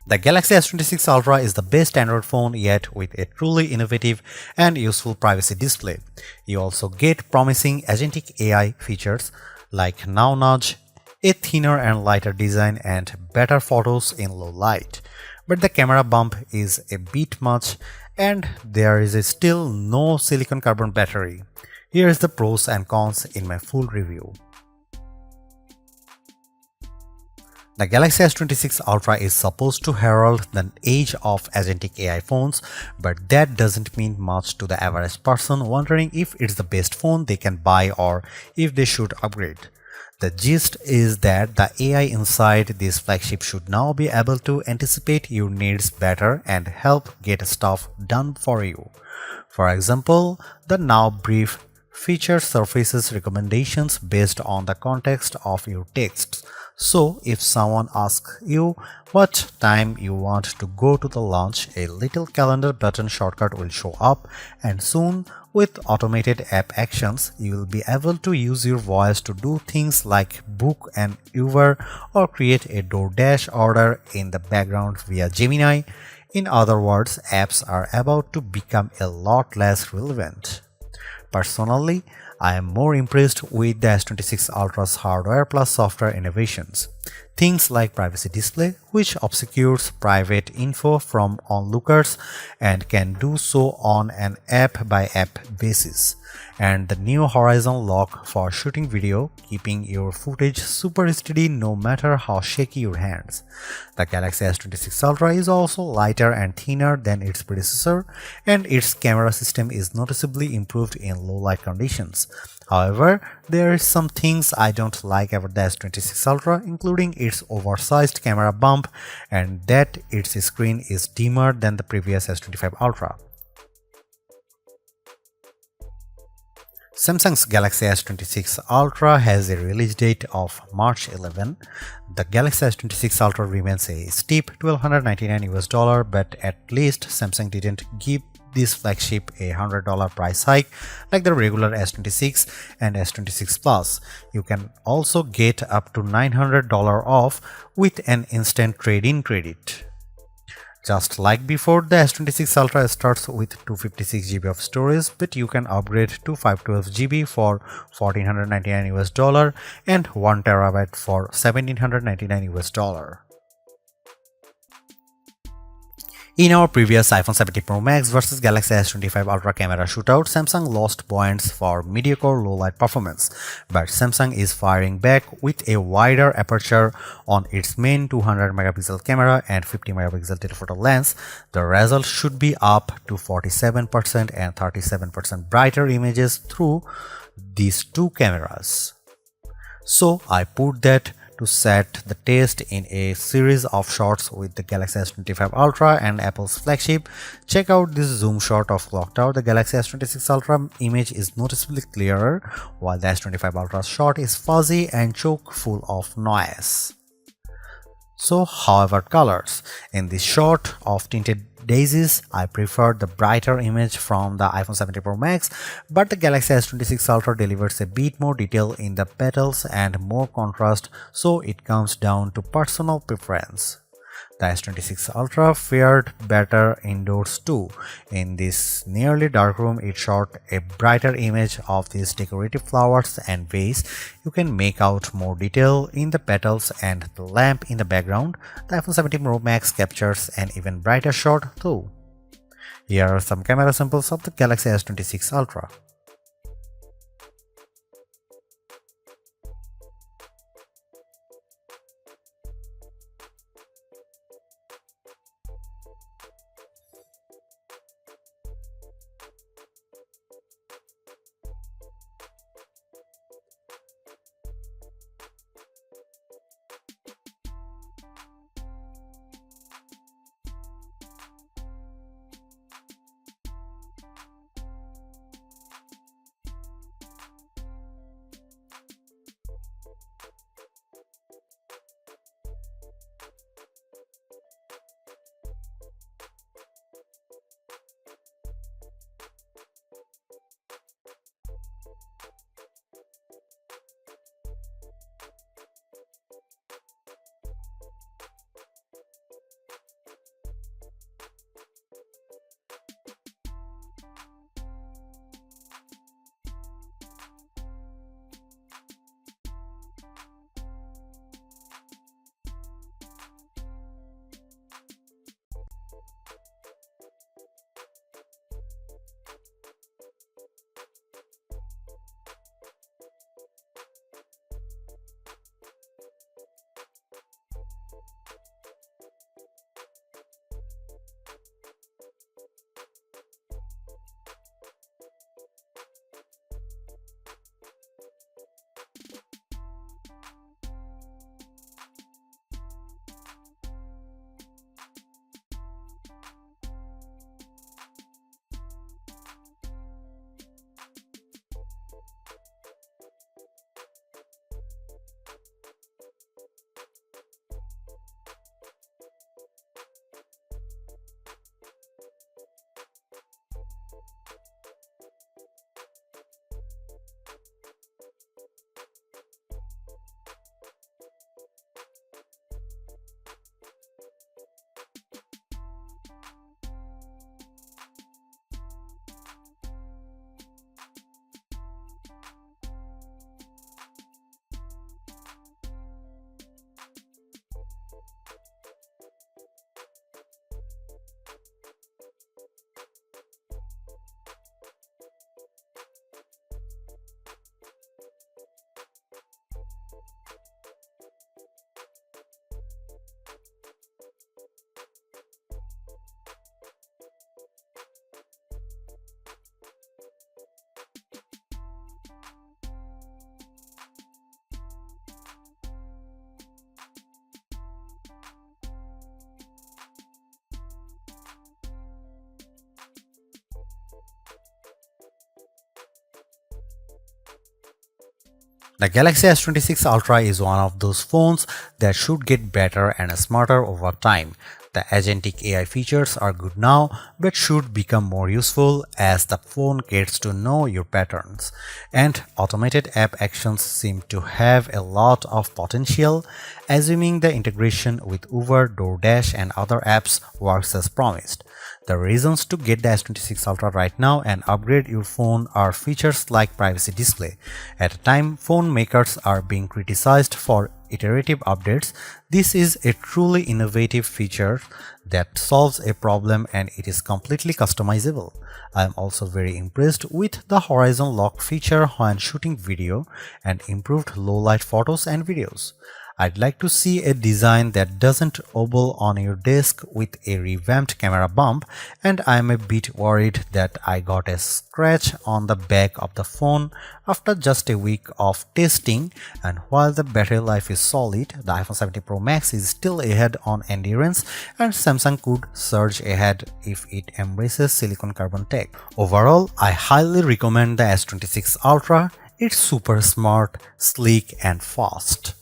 The Galaxy S26 Ultra is the best Android phone yet, with a truly innovative and useful privacy display. You also get promising agentic AI features like Now Nudge, a thinner and lighter design, and better photos in low light. But the camera bump is a bit much, and there is still no silicon carbon battery. Here is the pros and cons in my full review. The Galaxy S26 Ultra is supposed to herald the age of agentic AI phones, but that doesn't mean much to the average person wondering if it's the best phone they can buy or if they should upgrade. The gist is that the AI inside this flagship should now be able to anticipate your needs better and help get stuff done for you. For example, the Now Brief feature surfaces recommendations based on the context of your texts. So, if someone asks you what time you want to go to the lunch, a little calendar button shortcut will show up, and soon, with automated app actions, you will be able to use your voice to do things like book an Uber or create a DoorDash order in the background via Gemini. In other words, apps are about to become a lot less relevant. Personally, I am more impressed with the S26 Ultra's hardware plus software innovations. Things like privacy display, which obscures private info from onlookers and can do so on an app-by-app basis, and the new horizon lock for shooting video, keeping your footage super steady no matter how shaky your hands. The Galaxy S26 Ultra is also lighter and thinner than its predecessor, and its camera system is noticeably improved in low light conditions. However, there are some things I don't like about the S26 Ultra, including its oversized camera bump and that its screen is dimmer than the previous S25 Ultra. Samsung's Galaxy S26 Ultra has a release date of March 11. The Galaxy S26 Ultra remains a steep $1,299, but at least Samsung didn't give this flagship a $100 price hike like the regular S26 and S26 Plus. You can also get up to $900 off with an instant trade-in credit. Just like before, the S26 Ultra starts with 256 GB of storage, but you can upgrade to 512 GB for $1,499 and 1 TB for $1,799. In our previous iPhone 17 Pro Max vs Galaxy S25 Ultra camera shootout, Samsung lost points for mediocre low-light performance, but Samsung is firing back with a wider aperture on its main 200-megapixel camera and 50-megapixel telephoto lens. The result should be up to 47% and 37% brighter images through these two cameras. So I put that to set the test in a series of shots with the Galaxy S25 Ultra and Apple's flagship. Check out this zoom shot of Clock Tower. The Galaxy S26 Ultra image is noticeably clearer, while the S25 Ultra shot is fuzzy and chock full of noise. So, how about colors? In this shot of tinted daisies, I prefer the brighter image from the iPhone 17 Pro Max, but the Galaxy S26 Ultra delivers a bit more detail in the petals and more contrast, so it comes down to personal preference. The S26 Ultra fared better indoors too. In this nearly dark room, it shot a brighter image of these decorative flowers and vase. You can make out more detail in the petals and the lamp in the background. The iPhone 17 Pro Max captures an even brighter shot too. Here are some camera samples of the Galaxy S26 Ultra. The Galaxy S26 Ultra is one of those phones that should get better and smarter over time. The agentic AI features are good now but should become more useful as the phone gets to know your patterns. And automated app actions seem to have a lot of potential, assuming the integration with Uber, DoorDash and other apps works as promised. The reasons to get the S26 Ultra right now and upgrade your phone are features like privacy display. At a time phone makers are being criticized for iterative updates, this is a truly innovative feature that solves a problem and it is completely customizable. I am also very impressed with the horizon lock feature when shooting video and improved low light photos and videos. I'd like to see a design that doesn't wobble on your desk with a revamped camera bump, and I'm a bit worried that I got a scratch on the back of the phone after just a week of testing, and while the battery life is solid, the iPhone 17 Pro Max is still ahead on endurance and Samsung could surge ahead if it embraces silicon carbon tech. Overall, I highly recommend the S26 Ultra. It's super smart, sleek and fast.